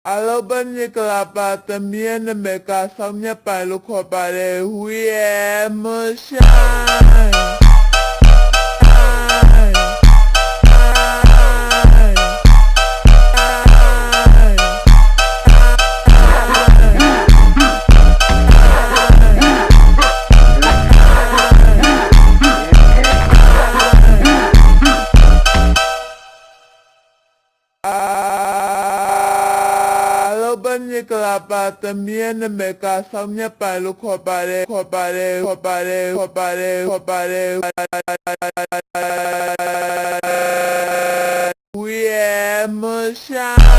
Alo bên như là bà tầm nhiên mẹ cả xong nhá bà lúc họ bà đề huy em mơ shine bên như là bà tầm nhiên mẹ cả xong nhá bà lúc họ bà đề huy em mơ shine